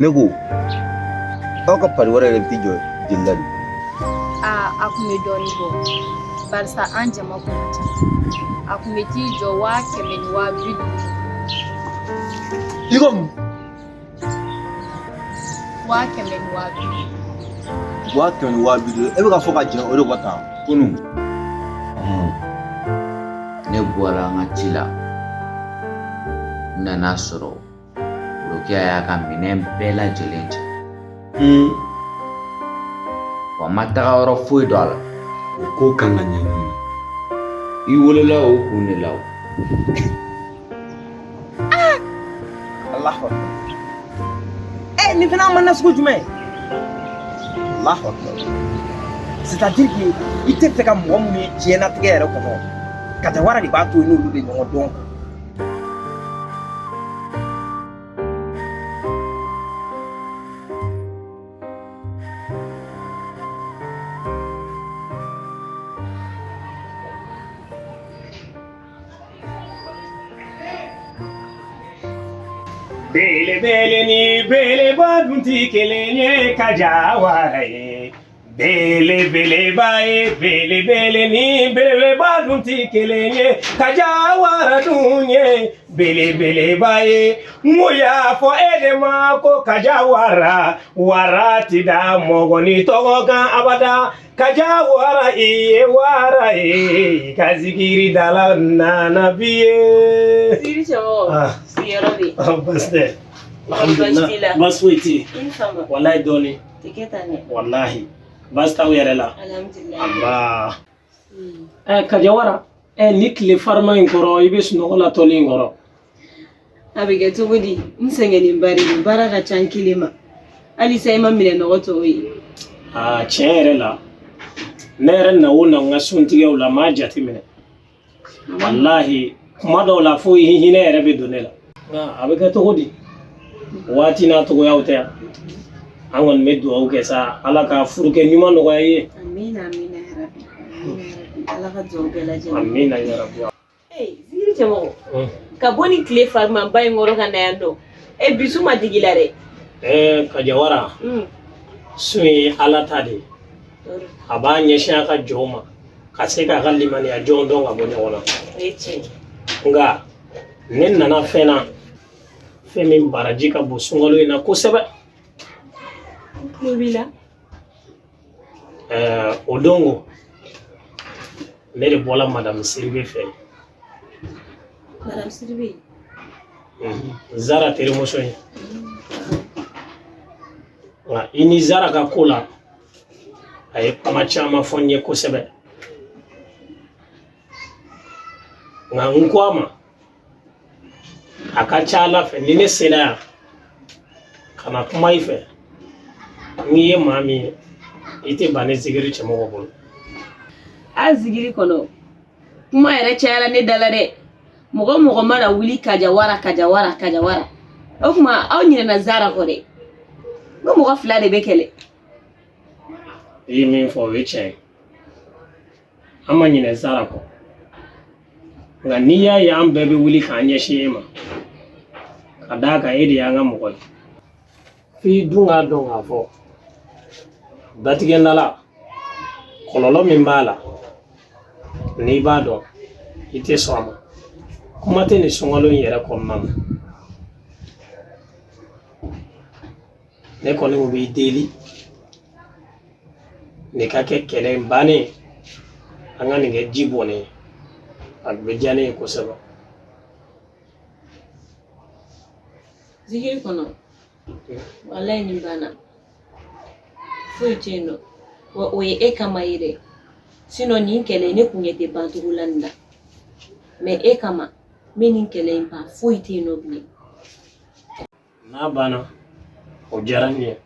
ne ko aw ka pari wɛrɛ yɛrɛ bɛ t'i jɔ jeli la de. A kun bɛ dɔɔnin bɔ barisa an jama kun ka ca a kun bɛ t'i jɔ 100 ni 50. I ko mun? 100 ni 50. 100 ni 50 e bɛ ka fɔ ka jɛn o de kɔ tan kunu. Ne bɔra an ka ci la n nana sɔrɔ Rokiya y'a ka minɛn bɛɛ lajɛlen cɛ wa n ma taga yɔrɔ foyi dɔn a la. O ko kan ka ɲɛɲini. I welela o kun de la o. Alahu Akbar. Nin fana ma na sugu jumɛn? Alahu Akbar. C'est-à-dire que i tɛ fɛ ka mɔgɔ minnu ye diɲɛlatigɛ yɛrɛ kɔnɔ Kajawara de b'a to i n'olu de ɲɔgɔn dɔn. Bele bele ni bele ba dunti kelenye Kajawara ye. Bele bele ba ye bele bele ni bele ba dunti kelenye Kajawara dunye. Bele bele ba ye muya fo edema ko Kajawara warati da mogoni togokan abada. Kajawara iye wara e kazikiri dala nana biye. Siri chawo. Siyarabi. Baste. Alhamdulillah. Baswiti. Infama. Wallahi doni. Tiketa ne. Wallahi. Basta uyarela. Alhamdulillah. Allah. Kajawara. Ni kile farma inkoro ibe sunogola toli inkoro. Abige tugudi nsengeni mbari baraka chankilima. Ali sai mamile no goto yi. Cherela. Nere na wona ngasuntige ula majati mine. Wallahi kuma dɔw la fo hinɛ yɛrɛ bɛ don ne la nka a bɛ kɛ cogo di waati n'a cogoyaw tɛ yan an kɔni bɛ dugawu kɛ sa ala ka furukɛ ɲuman nɔgɔya i ye. Amina amina ya rabbi ala ka dugawu bɛɛ lajɛlen. Amina ya rabbi. Zikiri cɛmɔgɔ ka bɔ ni tile farimanba in kɔrɔ ka na yan nɔ bisu ma digi la dɛ. Kajawara sun ye ala ta de ye a b'a ɲɛsin a ka jɔnw ma ka se k'a ka limaniya jɔnw dɔn ka bɔ ɲɔgɔn na. O ye tiɲɛ. Nga ne nana fɛn na fɛn min baraji ka bon sunkalo in na kosɛbɛ. Tulo b'i la. O dongo ne de bɔra madame Siribe fɛ. Madame Siribe. Zara terimuso in. Nka i ni Zara ka ko la a ye kuma caman fɔ n ye kosɛbɛ. Nga n ko a ma a ka ca Ala fɛ ni ne sera yan ka na kuma i fɛ n'i ye maa min ye i tɛ ban ne Zikiri cɛmɔgɔ bolo. A Zikiri kɔnɔ kuma yɛrɛ cayala ne da la dɛ. Mɔgɔ mɔgɔ mana wuli Kajawara o kuma aw ɲinɛna Zara kɔ dɛ. N ko mɔgɔ 2 de bɛ kɛlɛ. I ye min fɔ o ye tiɲɛ ye an ma ɲinɛ Zara kɔ. Nka n'i y'a ye an bɛɛ bɛ wuli k'an ɲɛsin e ma ka d'a kan e de y'an ka mɔgɔ ye f'i dun k'a dɔn k'a fɔ datigɛndala kɔlɔlɔ min b'a la n'i b'a dɔn i tɛ sɔn a ma kuma tɛ nin sunkalo in yɛrɛ kɔnɔna na ne kɔni ko b'i deli nin ka kɛ kɛlɛ in bannen an ka nin kɛ ji bɔnnen ye. A bɛ diya ne ye kosɛbɛ. Zikiri kɔnɔ walayi nin banna foyi tɛ yen nɔ wa o ye e kama ye dɛ sinon nin kɛlɛ ne kun ɲɛ tɛ ban cogo la nin la mais e kama n bɛ nin kɛlɛ in ban foyi tɛ yen nɔ bilen. N'a banna o diyara n ye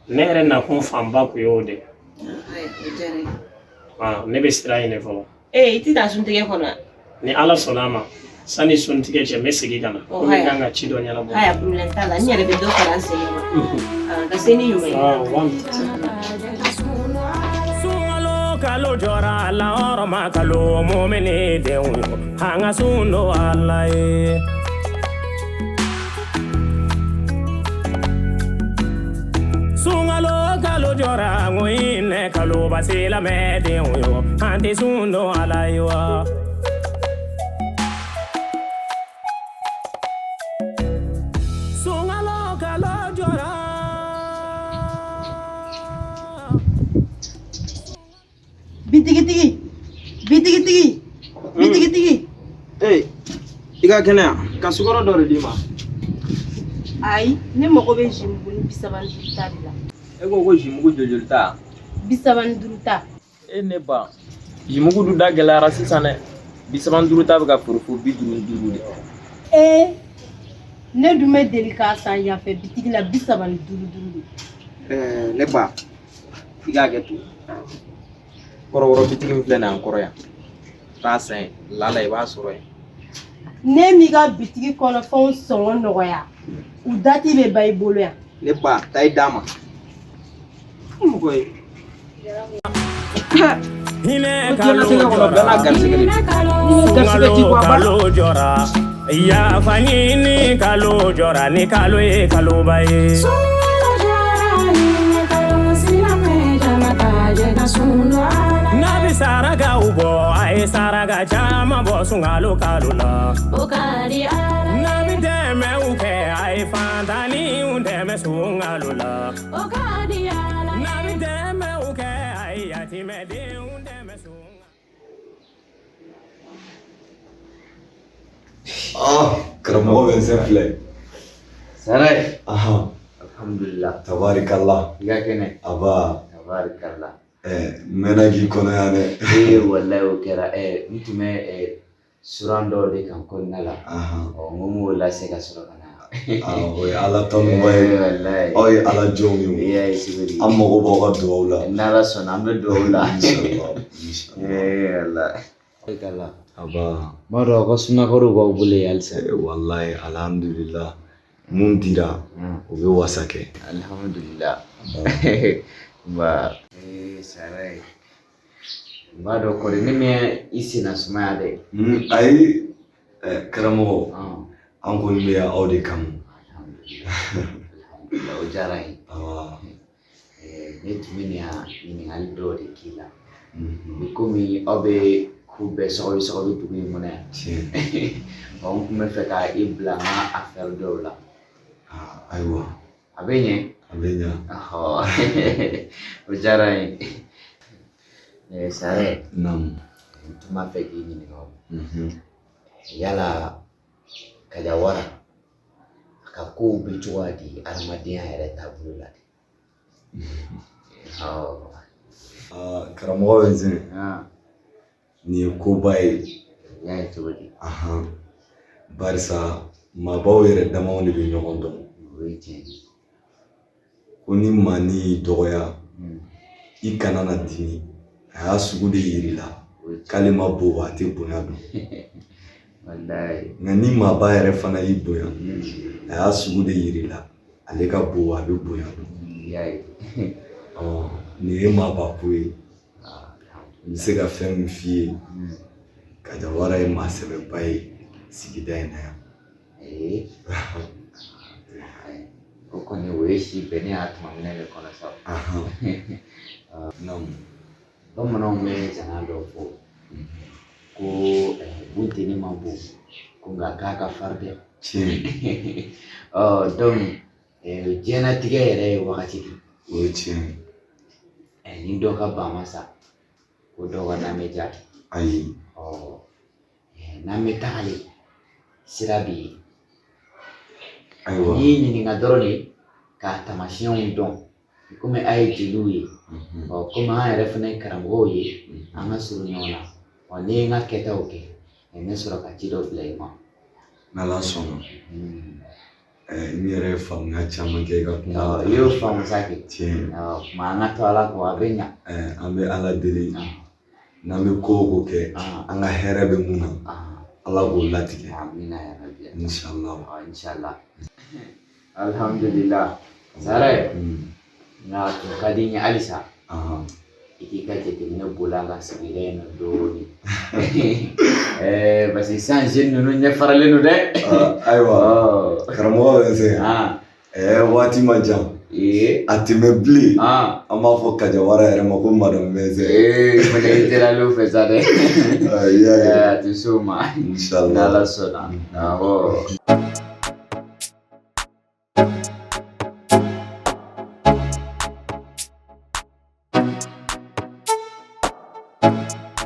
ne yɛrɛ nakun fanba kun ye o de ye. O diyara n ye. Ne bɛ sira ɲini fɔlɔ. I tɛ taa suntigɛ kɔnɔ. Ni Ala sɔnna a ma sani suntigɛ cɛ n bɛ segin ka na ko ne kan ka ci dɔ ɲɛnabɔ. Haya problème t'a la n yɛrɛ bɛ dɔ fara n sɛgɛn ma ka se ni ɲuman ye. Sunkalo kalo jɔra la hɔrɔma kalo mumini denw an ka sun don Ala ye. kalo basila mede yo ante sundo ala yo sungalo kalo jora Bitigi. Hey, iga kena ka sukoro dɔ de di ma. Ayi, ne mago bɛ jimugu ni 75 ta de la. E ko jimugu joli ta? 75 ta. E ne ba. Jimugu du da gɛlɛyara sisan dɛ. 75 ta bɛ ka foro fo 55 de. Ne dun bɛ deli k'a san yan fɛ bitigi la 75 de. Ne ba. I k'a kɛ to. Kɔrɔkɔrɔ bitigi min filɛ nin an kɔrɔ yan. Taa san lala i b'a sɔrɔ yen. Ne m'i ka bitigi kɔnɔ fɛnw sɔngɔ nɔgɔya. U dati bɛ ba i bolo yan. Ne ba, taa i d'a ma. Mɔgɔ ye. Hine kalo jora ya fanini kalo jora ni kalo e kalo baye nabi saraga ubo ay saraga chama bo sungalo kalo la nabi deme uke ay fandani undeme sungalo la nabi deme uke ay yatimede undeme sungalo. karamɔgɔ bɛ n sen filɛ. Sarai. Alhamdulillah. Tabarikallah. I ka kɛnɛ. Aba. Tabarikallah. N mɛnna k'i kɔnɔ yan dɛ. Wallahi o kɛra n tun bɛ suran dɔw de kan kɔnɔna la. N ko m'o lase ka sɔrɔ ka na. O ye ala tɔnɔba ye. Wallahi. Aw ye ala jɔnw ye. Iya sibiri. An mago b'aw ka dugawu la. N'Ala sɔnna an bɛ dugawu la. Inshallah. Wallahi. Aba. M'a dɔn ko sunakɔrɔw b'aw bolo yen halisa. Wallahi alhamdulillah. Mun dira o bɛ wasa kɛ. Alhamdulillah. Ba. Sarai. M'a dɔn kɔni ne mɛ i senna sumaya dɛ. Ayi karamɔgɔ an kɔni bɛ yan aw de kama. Alhamdulillah o diyara n ye. Ne tun bɛ nin ɲininkali dɔw de k'i la. Komi aw bɛ ku bɛɛ sɔgɔbɛ dugu in kɔnɔ yan. N tun bɛ fɛ ka i bila n ka affaire dɔw la. Ayiwa. A bɛ ɲɛ? A bɛ ɲɛ. O diyara n ye. Sarai. Naamu. N tun b'a fɛ k'i ɲininka. Yala Kajawara a ka kow bɛ cogoya di adamadenya yɛrɛ taabolo la de. Karamɔgɔ bɛ n sen. Nin ye koba ye. Y'a ye cogo di? Barisa maabaw yɛrɛ damaw de bɛ ɲɔgɔn dɔn. O ye tiɲɛ ye. Ko ni maa n'i dɔgɔya i kana na dimi. A y'a sugu de yir'i la k'ale ma bon a tɛ bonya dɔn. Nka ni maaba yɛrɛ fana y'i bonya a y'a sugu de yir'i la ale ka bon a bɛ bonya dɔn. Nin ye maaba ko ye. N bɛ se ka fɛn min f'i ye. Kajawara ye maa sɛbɛba ye sigida in na yan. O kɔni o ye si bɛɛ ne y'a tuma minɛ de kɔnɔ sa. Bamananw bɛ jana dɔ fɔ ko bunteni ma bon ko nka k'a ka farin dɛ. Tiɲɛ. Donc diɲɛlatigɛ yɛrɛ ye wagati de. O ye tiɲɛ ye. Ni dɔ ka ban ma sa ko dɔ ka na bɛ ja. Ayi. N'an bɛ tagale sira bɛ yen. Ayiwa. N'i y'i ɲininka dɔrɔn de k'a taamasiyɛnw dɔn komi a ye jeliw ye komi an yɛrɛ fana ye karamɔgɔw ye an ka surun ɲɔgɔn na n'i ye n ka kɛtaw kɛ n bɛ sɔrɔ ka ci dɔ bila i ma. N'Ala sɔnna. N yɛrɛ ye faamuya caman kɛ i ka kuma. I y'o faamu sa kɛ. Tiɲɛ. Tuma an ka to Ala kɔ a bɛ ɲa. An bɛ Ala deli n'an bɛ ko o ko kɛ an ka hɛrɛ bɛ mun na Ala k'o latigɛ. Amina ya Rabbi. Inshallah. Inshallah. Alhamdulillah. Sarai. Nka tun ka di n ye halisa i k'i ka jateminɛ bolo an ka sigida in na dɔɔni. Parce que sisan jeunes ninnu ɲɛ faralen don dɛ. Ayiwa karamɔgɔ bɛ n sen waati ma jan a tɛmɛ bilen an b'a fɔ Kajawara yɛrɛ ma ko Madame Mɛnzɛ fana i tɛra l'o fɛ sa dɛ a tɛ s'o ma Inshallah n'Ala sɔnna awɔ